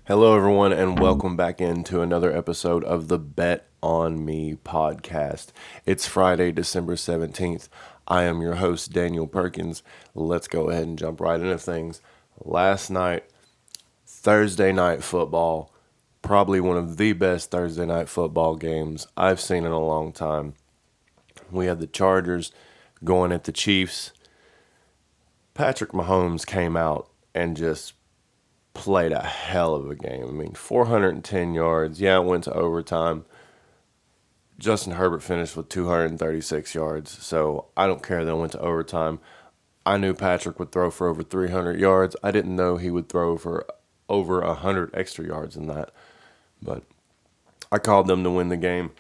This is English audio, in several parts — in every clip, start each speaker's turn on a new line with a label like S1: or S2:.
S1: Hello, everyone, and welcome back into another episode of the Bet on Me podcast. It's Friday, December 17th. I am your host, Daniel Perkins. Let's go ahead and jump right into things. Last night, Thursday night football, probably one of the best Thursday night football games I've seen in a long time. We had the Chargers going at the Chiefs. Patrick Mahomes came out and just played a hell of a game. I mean, 410 yards. Yeah, it went to overtime. Justin Herbert finished with 236 yards, so I don't care that it went to overtime. I knew Patrick would throw for over 300 yards. I didn't know he would throw for over 100 extra yards than that. But I called them to win the game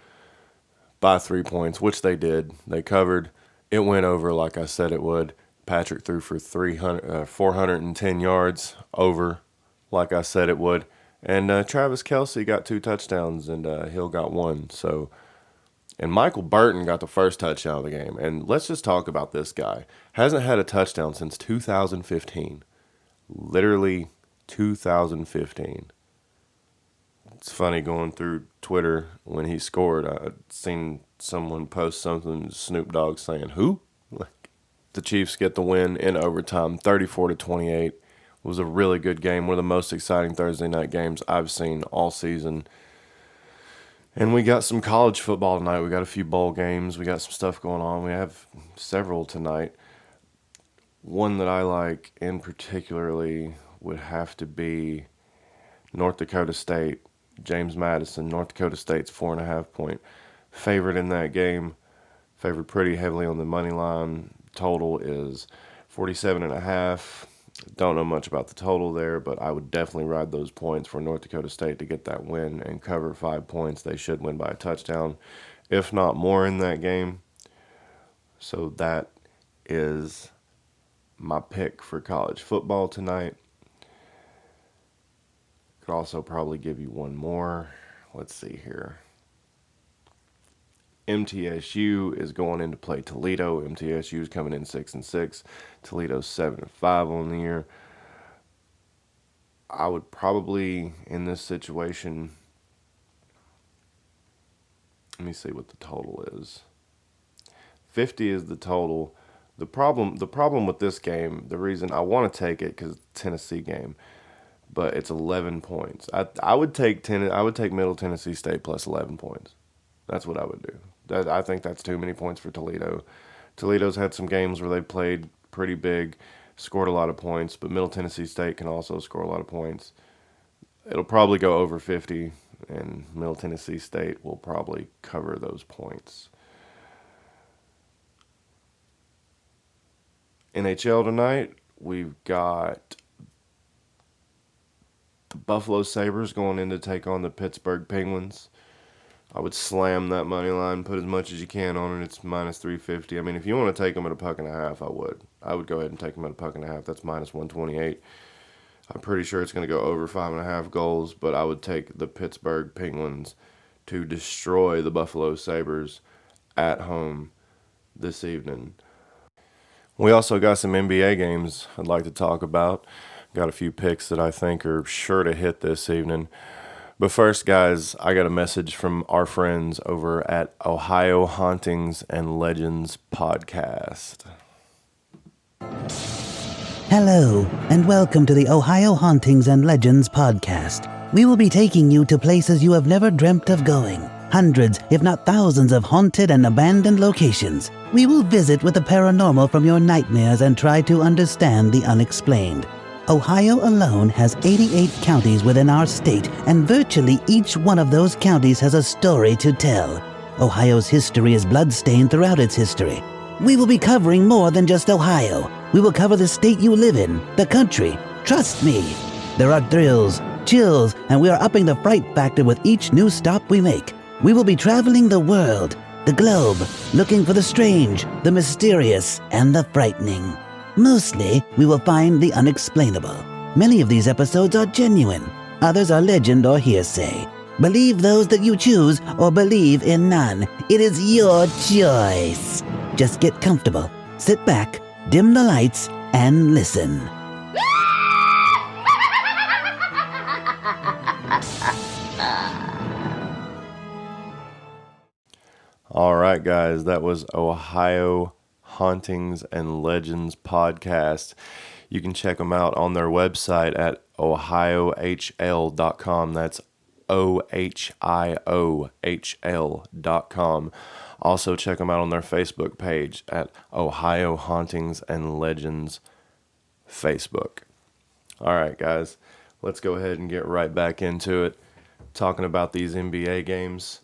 S1: by 3 points, which they did. They covered. It went over like I said it would. Patrick threw for 410 yards over, like I said it would. And Travis Kelce got 2 touchdowns, and Hill got 1. And Michael Burton got the first touchdown of the game. And let's just talk about this guy. Hasn't had a touchdown since 2015. Literally 2015. It's funny going through Twitter when he scored. I'd seen someone post something, Snoop Dogg saying, "Who?" The Chiefs get the win in overtime, 34-28. It was a really good game, one of the most exciting Thursday night games I've seen all season. And we got some college football tonight. We got a few bowl games. We got some stuff going on. We have several tonight. One that I like in particularly would have to be North Dakota State. James Madison, North Dakota State's 4.5-point favorite in that game. Favored pretty heavily on the money line. Total is 47.5. Don't know much about the total there, but I would definitely ride those points for North Dakota State to get that win and cover 5 points. They should win by a touchdown, if not more, in that game. So that is my pick for college football tonight. Could also probably give you one more. Let's see here. MTSU is going in to play Toledo. MTSU is coming in 6-6. Toledo's 7-5 on the year. I would probably, in this situation, let me see what the total is. 50 is the total. The problem with this game, the reason I want to take it because it's a Tennessee game, but it's 11 points. I would take Middle Tennessee State plus 11 points. That's what I would do. I think that's too many points for Toledo. Toledo's had some games where they played pretty big, scored a lot of points, but Middle Tennessee State can also score a lot of points. It'll probably go over 50, and Middle Tennessee State will probably cover those points. NHL tonight, we've got the Buffalo Sabres going in to take on the Pittsburgh Penguins. I would slam that money line, put as much as you can on it. It's minus 350. I mean, if you want to take them at a $1.50, I would. I would go ahead and take them at a $1.50. That's minus 128. I'm pretty sure it's going to go over 5.5 goals, but I would take the Pittsburgh Penguins to destroy the Buffalo Sabres at home this evening. We also got some NBA games I'd like to talk about. Got a few picks that I think are sure to hit this evening. But first, guys, I got a message from our friends over at Ohio Hauntings and Legends podcast.
S2: Hello, and welcome to the Ohio Hauntings and Legends podcast. We will be taking you to places you have never dreamt of going. Hundreds, if not thousands, of haunted and abandoned locations. We will visit with the paranormal from your nightmares and try to understand the unexplained. Ohio alone has 88 counties within our state, and virtually each one of those counties has a story to tell. Ohio's history is bloodstained throughout its history. We will be covering more than just Ohio. We will cover the state you live in, the country. Trust me. There are thrills, chills, and we are upping the fright factor with each new stop we make. We will be traveling the world, the globe, looking for the strange, the mysterious, and the frightening. Mostly, we will find the unexplainable. Many of these episodes are genuine. Others are legend or hearsay. Believe those that you choose or believe in none. It is your choice. Just get comfortable, sit back, dim the lights, and listen.
S1: All right, guys, that was Ohio Hauntings and Legends podcast. You can check them out on their website at ohiohl.com. That's ohiohl.com. Also, check them out on their Facebook page at Ohio Hauntings and Legends Facebook. All right, guys, let's go ahead and get right back into it. Talking about these NBA games.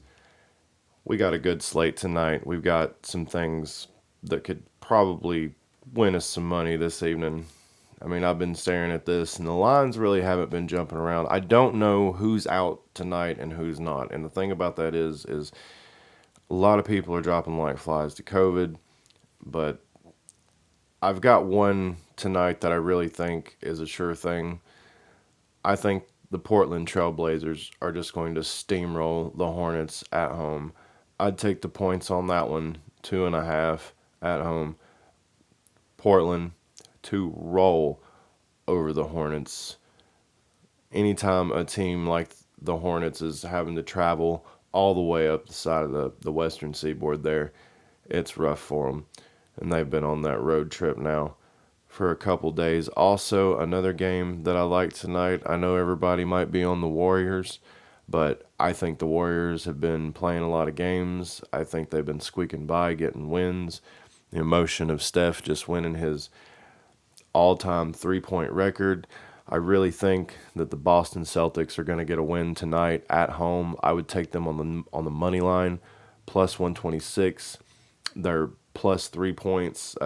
S1: We got a good slate tonight. We've got some things that could probably win us some money this evening. I mean, I've been staring at this, and the lines really haven't been jumping around. I don't know who's out tonight and who's not. And the thing about that is a lot of people are dropping like flies to COVID, but I've got one tonight that I really think is a sure thing. I think the Portland Trailblazers are just going to steamroll the Hornets at home. I'd take the points on that one, 2.5 at home. Portland to roll over the Hornets. Anytime a team like the Hornets is having to travel all the way up the side of the western seaboard there, it's rough for them. And they've been on that road trip now for a couple days. Also, another game that I like tonight, I know everybody might be on the Warriors, but I think the Warriors have been playing a lot of games. I think they've been squeaking by, getting wins. The emotion of Steph just winning his all-time three-point record. I really think that the Boston Celtics are going to get a win tonight at home. I would take them on the money line, plus 126. They're plus 3 points.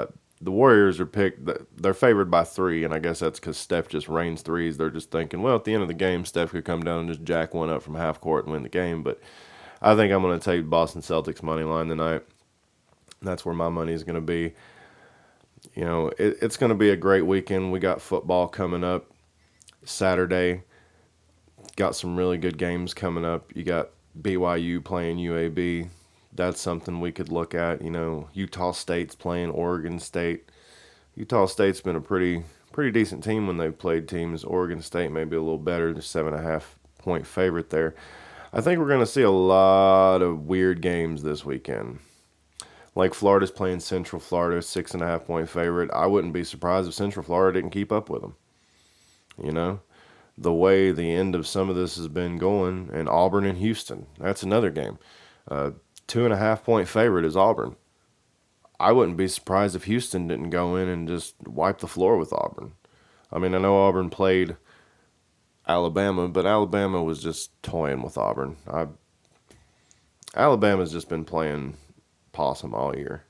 S1: The Warriors are picked. They're favored by 3, and I guess that's because Steph just rains threes. They're just thinking, well, at the end of the game, Steph could come down and just jack one up from half court and win the game. But I think I'm going to take Boston Celtics money line tonight. That's where my money is going to be. You know, it's going to be a great weekend. We got football coming up Saturday. Got some really good games coming up. You got BYU playing UAB. That's something we could look at. You know, Utah State's playing Oregon State. Utah State's been a pretty decent team when they've played teams. Oregon State may be a little better. The 7.5-point favorite there. I think we're going to see a lot of weird games this weekend. Like Florida's playing Central Florida, 6.5-point favorite. I wouldn't be surprised if Central Florida didn't keep up with them. You know, the way the end of some of this has been going, and Auburn and Houston, that's another game. 2.5-point favorite is Auburn. I wouldn't be surprised if Houston didn't go in and just wipe the floor with Auburn. I mean, I know Auburn played Alabama, but Alabama was just toying with Auburn. Alabama's just been playing possum all year.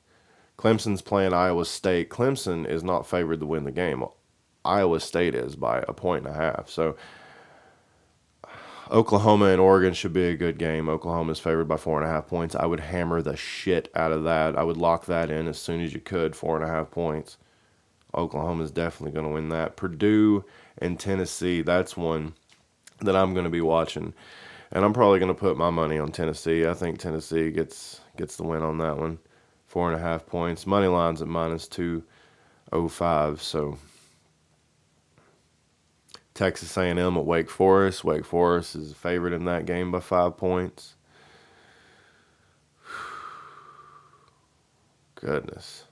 S1: Clemson's playing Iowa State. Clemson is not favored to win the game. Iowa State is by 1.5. So Oklahoma and Oregon should be a good game. Oklahoma's favored by 4.5 points. I would hammer the shit out of that. I would lock that in as soon as you could, 4.5 points. Oklahoma's definitely going to win that. Purdue and Tennessee, that's one that I'm going to be watching. And I'm probably going to put my money on Tennessee. I think Tennessee gets the win on that one. 4.5 points. Money line's at minus 205. So Texas A&M at Wake Forest. Wake Forest is favored in that game by 5 points. Goodness.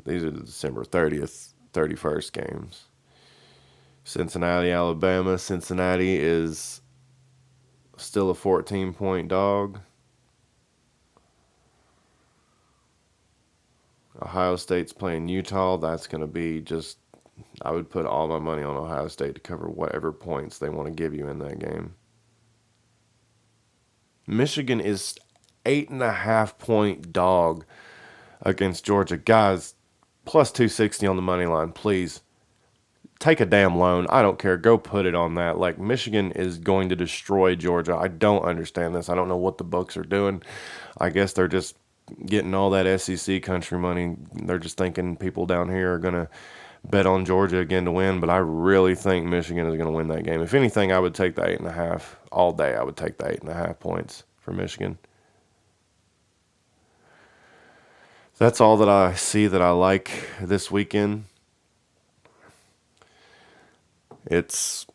S1: These are the December 30th, 31st games. Cincinnati, Alabama. Cincinnati is still a 14-point dog. Ohio State's playing Utah. That's going to be just, I would put all my money on Ohio State to cover whatever points they want to give you in that game. Michigan is 8.5-point dog against Georgia. Guys, plus 260 on the money line, please. Take a damn loan. I don't care. Go put it on that. Like, Michigan is going to destroy Georgia. I don't understand this. I don't know what the books are doing. I guess they're just getting all that SEC country money. They're just thinking people down here are going to bet on Georgia again to win, but I really think Michigan is going to win that game. If anything, I would take the 8.5 all day. I would take the 8.5 points for Michigan. That's all that I see that I like this weekend. It's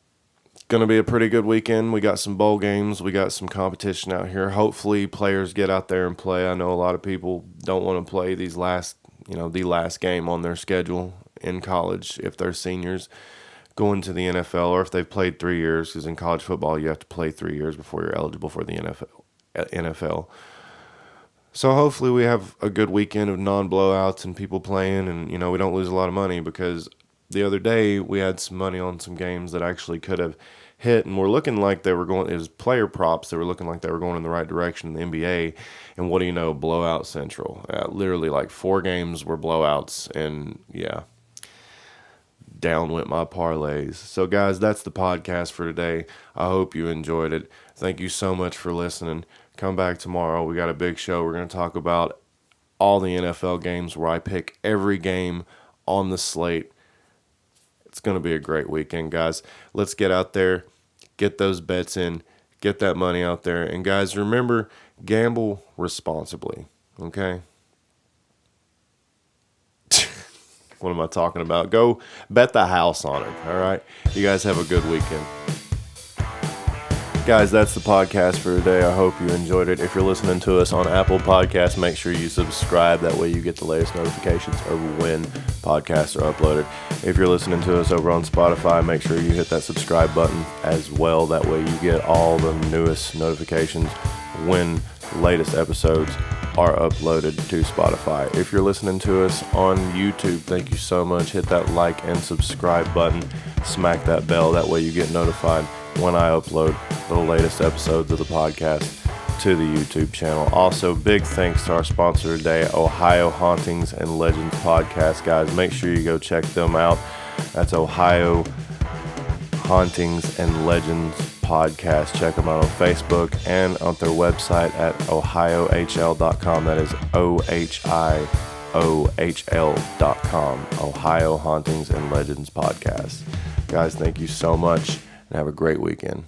S1: going to be a pretty good weekend. We got some bowl games. We got some competition out here. Hopefully players get out there and play. I know a lot of people don't want to play the last game on their schedule in college if they're seniors going to the NFL, or if they've played 3 years, because in college football you have to play 3 years before you're eligible for the NFL. So hopefully we have a good weekend of non-blowouts and people playing, and we don't lose a lot of money, because the other day we had some money on some games that actually could have hit, and were looking like they were going. It was player props that were looking like they were going in the right direction in the NBA. And what do you know? Blowout central. Literally, like 4 games were blowouts, and yeah, down went my parlays. So guys, that's the podcast for today. I hope you enjoyed it. Thank you so much for listening. Come back tomorrow. We got a big show. We're going to talk about all the NFL games, where I pick every game on the slate. It's going to be a great weekend, guys. Let's get out there, get those bets in, get that money out there. And guys, remember, gamble responsibly, okay? What am I talking about? Go bet the house on it, all right? You guys have a good weekend. Guys, that's the podcast for today. I hope you enjoyed it. If you're listening to us on Apple Podcasts, make sure you subscribe. That way you get the latest notifications of when podcasts are uploaded. If you're listening to us over on Spotify, make sure you hit that subscribe button as well. That way you get all the newest notifications when latest episodes are uploaded to Spotify. If you're listening to us on YouTube, thank you so much. Hit that like and subscribe button. Smack that bell. That way you get notified when I upload the latest episodes of the podcast to the YouTube channel. Also, big thanks to our sponsor today, Ohio Hauntings and Legends Podcast. Guys, make sure you go check them out. That's Ohio Hauntings and Legends Podcast. Check them out on Facebook and on their website at ohiohl.com. That is OHIOHL.com. Ohio Hauntings and Legends Podcast. Guys, thank you so much, and have a great weekend.